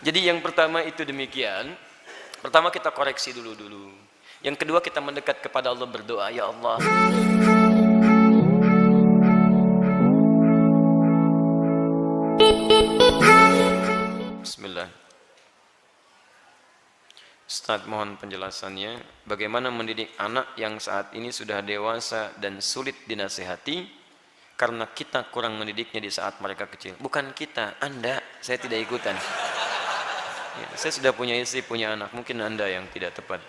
Jadi yang pertama itu demikian. Pertama kita koreksi dulu. Yang kedua kita mendekat kepada Allah, berdoa, ya Allah, Bismillah. Ustaz, mohon penjelasannya, bagaimana mendidik anak yang saat ini sudah dewasa dan sulit dinasehati karena kita kurang mendidiknya di saat mereka kecil. Bukan kita, Anda, saya tidak ikutan. Ya, saya sudah punya istri, punya anak, mungkin Anda yang tidak tepat.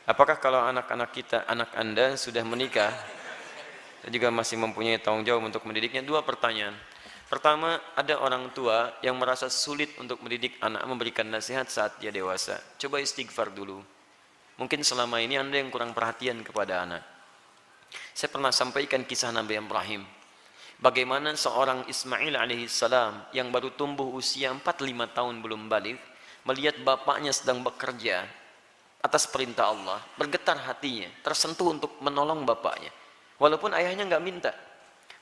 Apakah kalau anak-anak kita, anak Anda sudah menikah, saya juga masih mempunyai tanggung jawab untuk mendidiknya? Dua pertanyaan. Pertama, ada orang tua yang merasa sulit untuk mendidik anak, memberikan nasihat saat dia dewasa. Coba istighfar dulu. Mungkin selama ini Anda yang kurang perhatian kepada anak. Saya pernah sampaikan kisah Nabi Ibrahim. Bagaimana seorang Ismail alaihissalam yang baru tumbuh usia 4-5 tahun belum balik, melihat bapaknya sedang bekerja atas perintah Allah, bergetar hatinya, tersentuh untuk menolong bapaknya. Walaupun ayahnya nggak minta.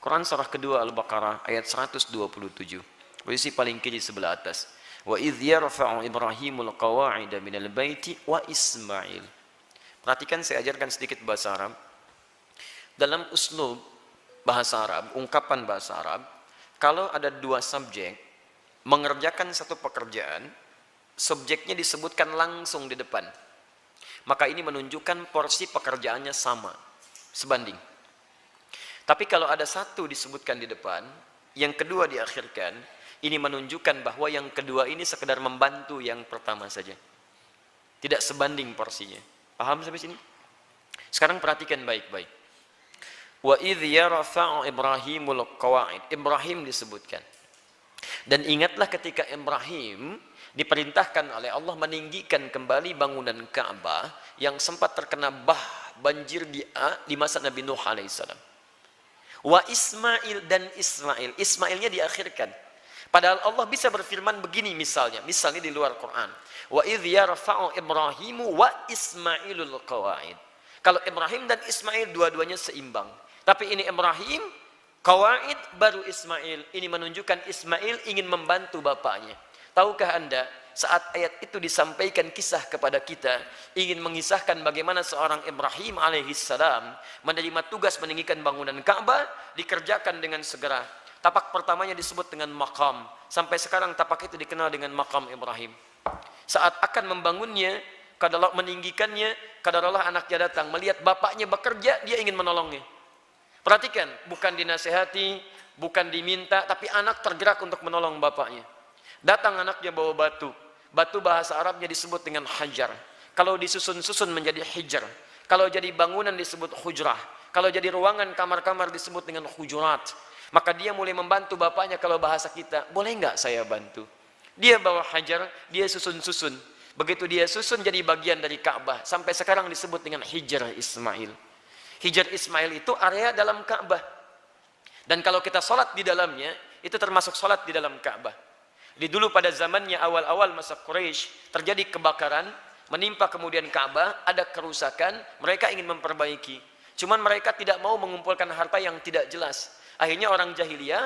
Quran surah kedua Al-Baqarah ayat 127. Posisi paling kiri sebelah atas. Wa idh yarfa'u Ibrahimul qawa'ida minal baiti wa Ismail. Perhatikan, saya ajarkan sedikit bahasa Arab. Dalam uslub bahasa Arab, ungkapan bahasa Arab, kalau ada dua subjek mengerjakan satu pekerjaan, subjeknya disebutkan langsung di depan. Maka ini menunjukkan porsi pekerjaannya sama, sebanding. Tapi kalau ada satu disebutkan di depan, yang kedua diakhirkan, ini menunjukkan bahwa yang kedua ini sekedar membantu yang pertama saja. Tidak sebanding porsinya. Paham sampai sini? Sekarang perhatikan baik-baik. Wa idh yarfa'u Ibrahimul qawa'id. Ibrahim disebutkan. Dan ingatlah ketika Ibrahim diperintahkan oleh Allah meninggikan kembali bangunan Ka'bah yang sempat terkena banjir di masa Nabi Nuh alaihissalam. Wa Ismail, dan Ismail. Ismailnya diakhirkan. Padahal Allah bisa berfirman begini misalnya di luar Quran. Wa idh yarfa'u Ibrahimu wa Ismailul qawa'id. Kalau Ibrahim dan Ismail dua-duanya seimbang. Tapi ini Ibrahim, Qawaid, baru Ismail. Ini menunjukkan Ismail ingin membantu bapaknya. Tahukah Anda, saat ayat itu disampaikan kisah kepada kita, ingin mengisahkan bagaimana seorang Ibrahim alaihissalam menerima tugas meninggikan bangunan Ka'bah, dikerjakan dengan segera. Tapak pertamanya disebut dengan maqam. Sampai sekarang tapak itu dikenal dengan maqam Ibrahim. Saat akan membangunnya, kadalah meninggikannya, kadalah anaknya datang, melihat bapaknya bekerja, dia ingin menolongnya. Perhatikan, bukan dinasehati, bukan diminta, tapi anak tergerak untuk menolong bapaknya. Datang anaknya bawa batu. Batu bahasa Arabnya disebut dengan hajar. Kalau disusun-susun menjadi hijar. Kalau jadi bangunan disebut hujrah. Kalau jadi ruangan kamar-kamar disebut dengan hujurat. Maka dia mulai membantu bapaknya. Kalau bahasa kita, boleh nggak saya bantu? Dia bawa hajar, dia susun-susun. Begitu dia susun jadi bagian dari Ka'bah. Sampai sekarang disebut dengan Hijr Ismail. Hijr Ismail itu area dalam Ka'bah. Dan kalau kita sholat di dalamnya, itu termasuk sholat di dalam Ka'bah. Di dulu pada zamannya awal-awal masa Quraisy, terjadi kebakaran, menimpa kemudian Ka'bah, ada kerusakan, mereka ingin memperbaiki. Cuman mereka tidak mau mengumpulkan harta yang tidak jelas. Akhirnya orang jahiliyah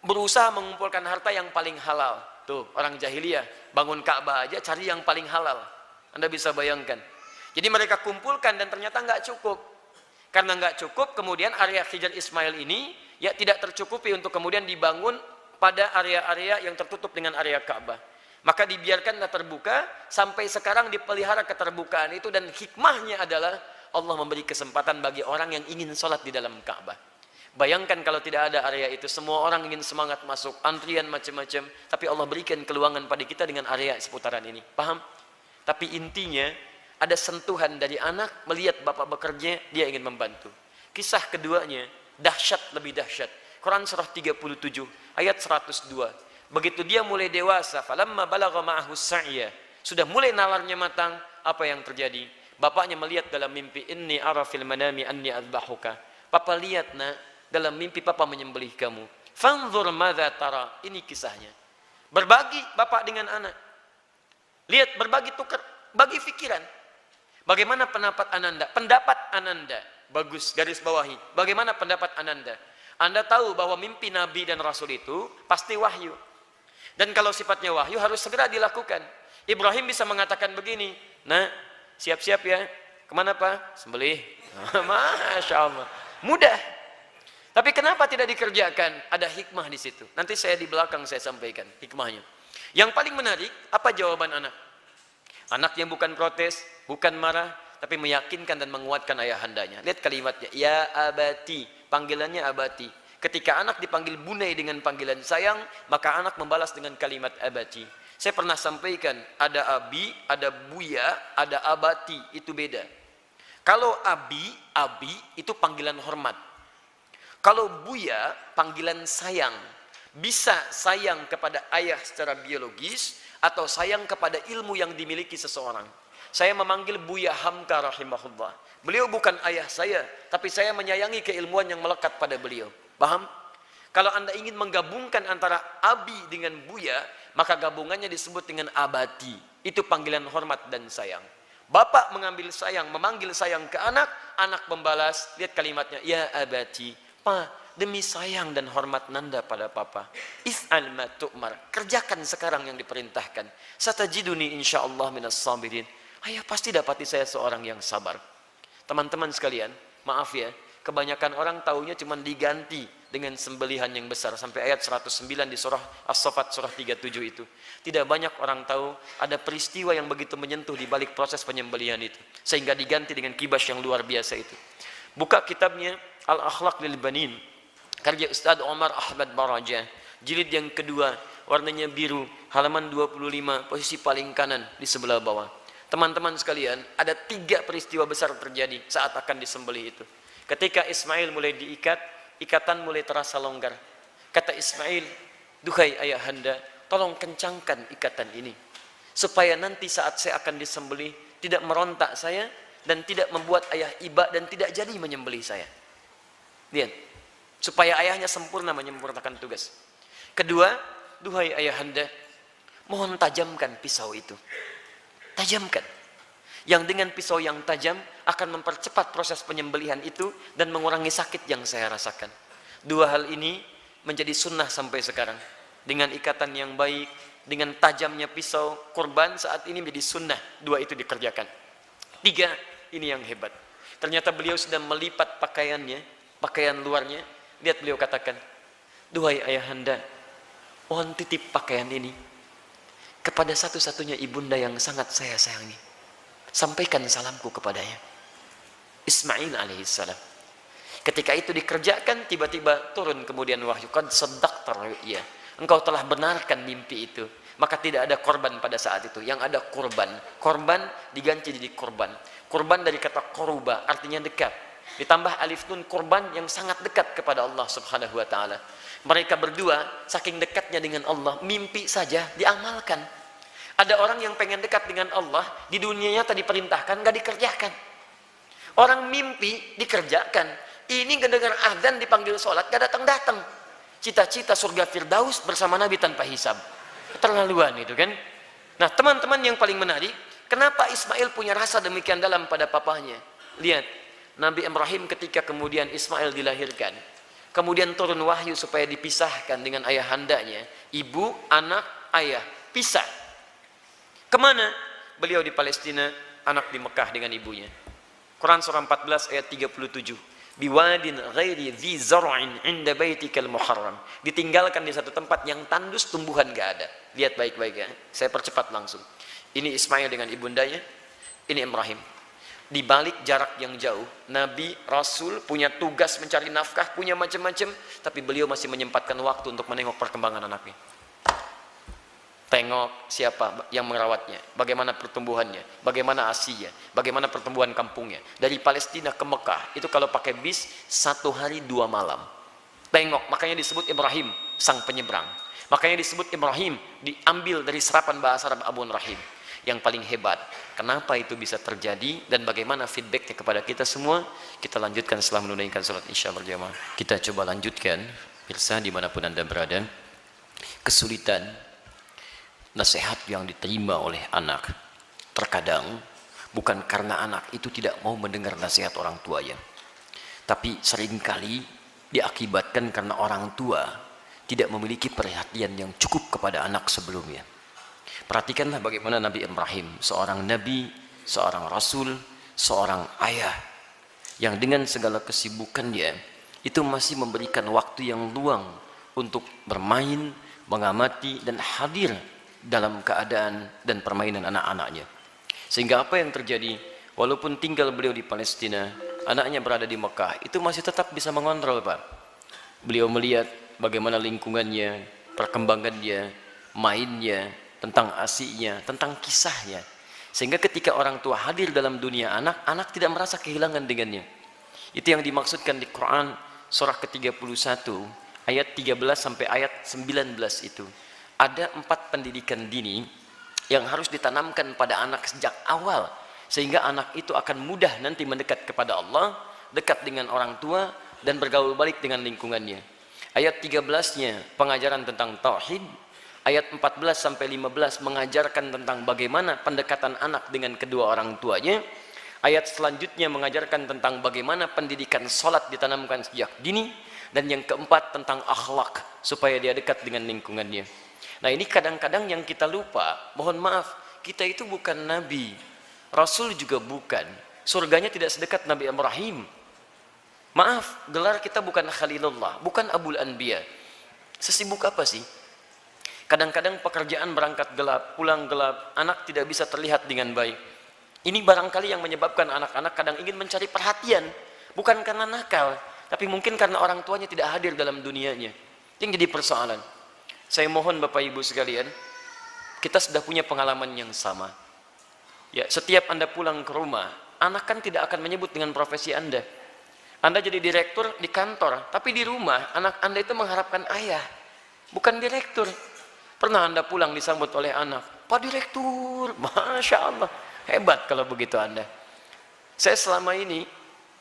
berusaha mengumpulkan harta yang paling halal. Tuh, orang jahiliyah bangun Ka'bah aja cari yang paling halal. Anda bisa bayangkan. Jadi mereka kumpulkan dan ternyata nggak cukup. Karena nggak cukup, kemudian area Hijr Ismail ini ya tidak tercukupi untuk kemudian dibangun pada area-area yang tertutup dengan area Ka'bah. Maka dibiarkanlah terbuka, sampai sekarang dipelihara keterbukaan itu, dan hikmahnya adalah Allah memberi kesempatan bagi orang yang ingin sholat di dalam Ka'bah. Bayangkan kalau tidak ada area itu, semua orang ingin semangat masuk, antrian macam-macam, tapi Allah berikan keluangan pada kita dengan area seputaran ini. Paham? Tapi intinya, ada sentuhan dari anak, melihat bapak bekerja, dia ingin membantu. Kisah keduanya, dahsyat lebih dahsyat. Quran surah 37, ayat 102. Begitu dia mulai dewasa, falamma balagha ma'ahu sa'ya, sudah mulai nalarnya matang, apa yang terjadi? Bapaknya melihat dalam mimpi, inni ara fil manami anni adbahuka. Papa lihat nak, dalam mimpi papa menyembelih kamu. Fanzur madza tara. Ini kisahnya. Berbagi bapak dengan anak. Lihat, berbagi tukar, bagi pikiran. Bagaimana pendapat Ananda? Pendapat Ananda. Bagus, garis bawahi. Bagaimana pendapat Ananda? Anda tahu bahwa mimpi Nabi dan Rasul itu pasti wahyu. Dan kalau sifatnya wahyu harus segera dilakukan. Ibrahim bisa mengatakan begini, nah siap-siap ya, kemana Pak? Sembelih. Masya Allah, mudah. Tapi kenapa tidak dikerjakan? Ada hikmah di situ. Nanti saya di belakang saya sampaikan hikmahnya. Yang paling menarik, apa jawaban anak? Anak yang bukan protes, bukan marah, tapi meyakinkan dan menguatkan ayahandanya. Lihat kalimatnya, ya abati, panggilannya abati. Ketika anak dipanggil bunai dengan panggilan sayang, maka anak membalas dengan kalimat abati. Saya pernah sampaikan, ada abi, ada buya, ada abati, itu beda. Kalau abi itu panggilan hormat. Kalau buya, panggilan sayang. Bisa sayang kepada ayah secara biologis, atau sayang kepada ilmu yang dimiliki seseorang. Saya memanggil Buya Hamka rahimahullah. Beliau bukan ayah saya, tapi saya menyayangi keilmuan yang melekat pada beliau. Paham? Kalau Anda ingin menggabungkan antara abi dengan Buya, maka gabungannya disebut dengan abati. Itu panggilan hormat dan sayang. Bapak mengambil sayang, memanggil sayang ke anak, anak membalas, lihat kalimatnya, ya abati, Pak, demi sayang dan hormat Nanda pada papa, if'al ma tu'mar, kerjakan sekarang yang diperintahkan. Satajiduni insyaallah minas sabirin. Ayah pasti dapati saya seorang yang sabar. Teman-teman sekalian, maaf ya, kebanyakan orang taunya cuma diganti dengan sembelihan yang besar sampai ayat 109 di surah As-Saffat surah 37 itu. Tidak banyak orang tahu ada peristiwa yang begitu menyentuh di balik proses penyembelihan itu sehingga diganti dengan kibas yang luar biasa itu. Buka kitabnya Al-Akhlaq lil Banin karya Ustaz Omar Ahmad Baraja, jilid yang kedua, warnanya biru, halaman 25, posisi paling kanan di sebelah bawah. Teman-teman sekalian, ada 3 peristiwa besar terjadi saat akan disembelih itu. Ketika Ismail mulai diikat, ikatan mulai terasa longgar. Kata Ismail, duhai ayahanda, tolong kencangkan ikatan ini, supaya nanti saat saya akan disembelih, tidak merontak saya, dan tidak membuat ayah iba, dan tidak jadi menyembelih saya. Lihat, supaya ayahnya sempurna menyempurnakan tugas. Kedua, duhai ayahanda, mohon tajamkan pisau itu. Tajamkan. Yang dengan pisau yang tajam akan mempercepat proses penyembelihan itu dan mengurangi sakit yang saya rasakan. 2 hal ini menjadi sunnah sampai sekarang. Dengan ikatan yang baik, dengan tajamnya pisau kurban saat ini menjadi sunnah. 2 itu dikerjakan. 3, ini yang hebat. Ternyata beliau sudah melipat pakaiannya, pakaian luarnya. Lihat beliau katakan, duhai ayahanda, mohon titip pakaian ini kepada satu-satunya ibunda yang sangat saya sayangi. Sampaikan salamku kepadanya. Ismail alaihissalam. Ketika itu dikerjakan, tiba-tiba turun kemudian wahyu. Qad saddaqta ru'ya. Engkau telah benarkan mimpi itu. Maka tidak ada korban pada saat itu. Yang ada korban. Korban diganti jadi korban. Korban dari kata koruba, artinya dekat. Ditambah alif nun, korban yang sangat dekat kepada Allah subhanahu wa ta'ala. Mereka berdua saking dekatnya dengan Allah, mimpi saja diamalkan. Ada orang yang pengen dekat dengan Allah, di dunia nyata diperintahkan, gak dikerjakan. Orang mimpi dikerjakan. Ini gak dengar azan dipanggil sholat, gak datang-datang. Cita-cita surga Firdaus bersama Nabi tanpa hisab. Keterlaluan itu kan. Nah teman-teman yang paling menarik, kenapa Ismail punya rasa demikian dalam pada papahnya? Lihat, Nabi Ibrahim ketika kemudian Ismail dilahirkan, kemudian turun wahyu supaya dipisahkan dengan ayahandanya, ibu, anak, ayah, pisah. Kemana? Beliau di Palestina, anak di Mekah dengan ibunya. Quran surah 14 ayat 37. Biwadin ghairi dhi zar'in 'inda baitikal muharram. Ditinggalkan di satu tempat yang tandus, tumbuhan gak ada. Lihat baik-baik ya. Saya percepat langsung. Ini Ismail dengan ibundanya, ini Ibrahim. Di balik jarak yang jauh, Nabi, Rasul punya tugas mencari nafkah, punya macam-macam, tapi beliau masih menyempatkan waktu untuk menengok perkembangan anaknya. Tengok siapa yang merawatnya, bagaimana pertumbuhannya, bagaimana asinya, bagaimana pertumbuhan kampungnya. Dari Palestina ke Mekah, itu kalau pakai bis, 1 hari 2 malam. Tengok, makanya disebut Ibrahim, sang penyeberang. Makanya disebut Ibrahim, diambil dari serapan bahasa Arab Abun Rahim. Yang paling hebat, kenapa itu bisa terjadi dan bagaimana feedbacknya kepada kita semua, kita lanjutkan setelah menunaikan salat Isya berjamaah. Kita coba lanjutkan, pemirsa dimanapun Anda berada. Kesulitan nasihat yang diterima oleh anak terkadang bukan karena anak itu tidak mau mendengar nasihat orang tuanya, tapi seringkali diakibatkan karena orang tua tidak memiliki perhatian yang cukup kepada anak sebelumnya. Perhatikanlah bagaimana Nabi Ibrahim, seorang nabi, seorang rasul, seorang ayah, yang dengan segala kesibukannya itu masih memberikan waktu yang luang untuk bermain, mengamati, dan hadir dalam keadaan dan permainan anak-anaknya. Sehingga apa yang terjadi, walaupun tinggal beliau di Palestina, anaknya berada di Mekah, itu masih tetap bisa mengontrol, Pak. Beliau melihat bagaimana lingkungannya, perkembangannya, mainnya, tentang asiknya, tentang kisahnya. Sehingga ketika orang tua hadir dalam dunia anak, anak tidak merasa kehilangan dengannya. Itu yang dimaksudkan di Quran surah ke-31 ayat 13 sampai ayat 19 itu. Ada 4 pendidikan dini yang harus ditanamkan pada anak sejak awal, sehingga anak itu akan mudah nanti mendekat kepada Allah, dekat dengan orang tua, dan bergaul balik dengan lingkungannya. Ayat 13-nya pengajaran tentang tauhid, ayat 14 sampai 15 mengajarkan tentang bagaimana pendekatan anak dengan kedua orang tuanya. Ayat selanjutnya mengajarkan tentang bagaimana pendidikan salat ditanamkan sejak dini, dan yang keempat tentang akhlak supaya dia dekat dengan lingkungannya. Nah, ini kadang-kadang yang kita lupa. Mohon maaf, kita itu bukan nabi, rasul juga bukan. Surganya tidak sedekat Nabi Ibrahim. Maaf, gelar kita bukan Khalilullah, bukan Abul Anbiya. Sesibuk apa sih? Kadang-kadang pekerjaan berangkat gelap, pulang gelap, anak tidak bisa terlihat dengan baik. Ini barangkali yang menyebabkan anak-anak kadang ingin mencari perhatian, bukan karena nakal, tapi mungkin karena orang tuanya tidak hadir dalam dunianya. Itu yang jadi persoalan. Saya mohon Bapak Ibu sekalian, kita sudah punya pengalaman yang sama. Ya, setiap Anda pulang ke rumah, anak kan tidak akan menyebut dengan profesi Anda. Anda jadi direktur di kantor, tapi di rumah anak Anda itu mengharapkan ayah, bukan direktur. Pernah Anda pulang disambut oleh anak, Pak Direktur, Masya Allah, hebat kalau begitu Anda. Saya selama ini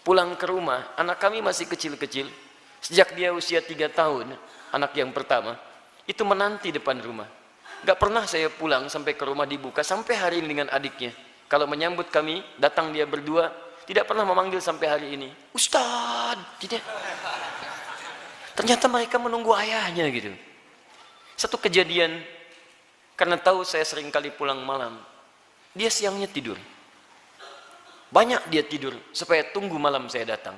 pulang ke rumah, anak kami masih kecil-kecil. Sejak dia usia 3 tahun, anak yang pertama, itu menanti depan rumah. Gak pernah saya pulang sampai ke rumah dibuka, sampai hari ini dengan adiknya. Kalau menyambut kami, datang dia berdua, tidak pernah memanggil sampai hari ini, Ustadz, tidak. Ternyata mereka menunggu ayahnya gitu. Satu kejadian, karena tahu saya sering kali pulang malam, dia siangnya tidur. Banyak dia tidur, supaya tunggu malam saya datang.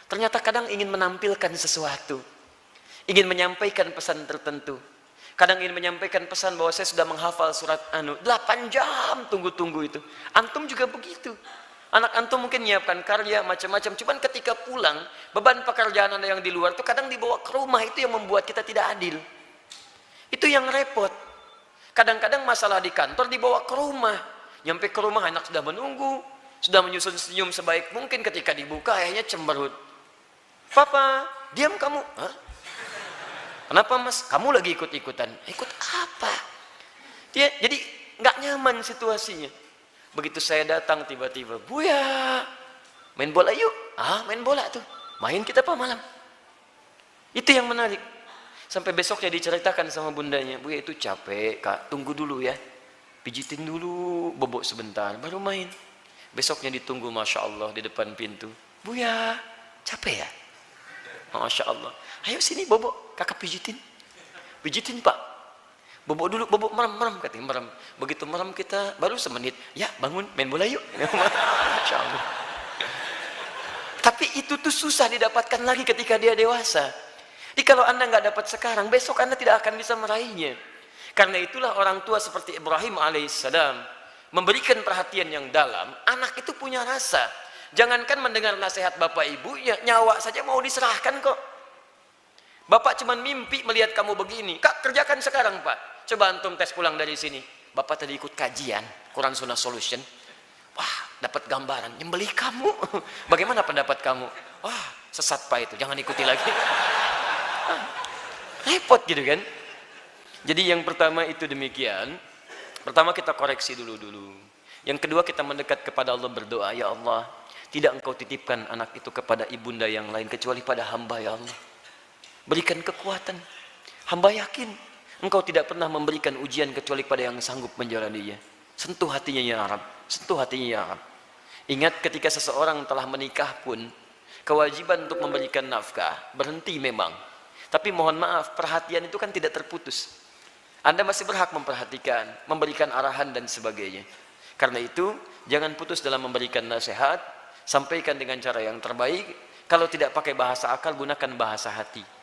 Ternyata kadang ingin menampilkan sesuatu, ingin menyampaikan pesan tertentu. Kadang ingin menyampaikan pesan bahwa saya sudah menghafal surat 8 jam tunggu-tunggu itu. Antum juga begitu. Anak antum mungkin menyiapkan karya macam-macam, cuman ketika pulang, beban pekerjaan Anda yang di luar itu kadang dibawa ke rumah, itu yang membuat kita tidak adil. Itu yang repot. Kadang-kadang masalah di kantor dibawa ke rumah. Nyampe ke rumah anak sudah menunggu, sudah menyusun senyum sebaik mungkin, ketika dibuka ayahnya cemberut. Papa, diam kamu. Hah? Kenapa mas? Kamu lagi ikut-ikutan. Ikut apa? Jadi nggak nyaman situasinya. Begitu saya datang tiba-tiba, Buya, main bola yuk. Ah, main bola tuh. Main kita apa malam? Itu yang menarik. Sampai besoknya diceritakan sama bundanya, Buya itu capek kak, tunggu dulu ya. Pijitin dulu, bobok sebentar, baru main. Besoknya ditunggu, Masya Allah, di depan pintu. Buya, capek ya? Masya Allah. Ayo sini bobok, kakak pijitin. Pijitin pak. Bobok dulu, bobok merem, katanya merem. Begitu merem kita, baru semenit. Ya bangun, main bola yuk. Masya Allah. Tapi itu tuh susah didapatkan lagi ketika dia dewasa. Jadi kalau Anda nggak dapat sekarang, besok Anda tidak akan bisa meraihnya. Karena itulah orang tua seperti Ibrahim alaihissalam memberikan perhatian yang dalam. Anak itu punya rasa. Jangankan mendengar nasihat bapak ibu, ya nyawa saja mau diserahkan kok. Bapak cuma mimpi melihat kamu begini. Kak, kerjakan sekarang pak. Coba antum tes pulang dari sini. Bapak tadi ikut kajian Quran Sunnah Solution. Wah, dapat gambaran. Nyembelih kamu. Bagaimana pendapat kamu? Wah, sesat pak itu. Jangan ikuti lagi. Repot gitu kan. Jadi yang pertama itu demikian. Pertama kita koreksi dulu. Yang kedua kita mendekat kepada Allah, berdoa, ya Allah, tidak engkau titipkan anak itu kepada ibunda yang lain kecuali pada hamba, ya Allah. Berikan kekuatan. Hamba yakin engkau tidak pernah memberikan ujian kecuali pada yang sanggup menjalaninya. Sentuh hatinya ya Rabb. Sentuh hatinya ya Rabb. Ingat ketika seseorang telah menikah pun, kewajiban untuk memberikan nafkah berhenti memang. Tapi mohon maaf, perhatian itu kan tidak terputus. Anda masih berhak memperhatikan, memberikan arahan dan sebagainya. Karena itu, jangan putus dalam memberikan nasihat, sampaikan dengan cara yang terbaik. Kalau tidak pakai bahasa akal, gunakan bahasa hati.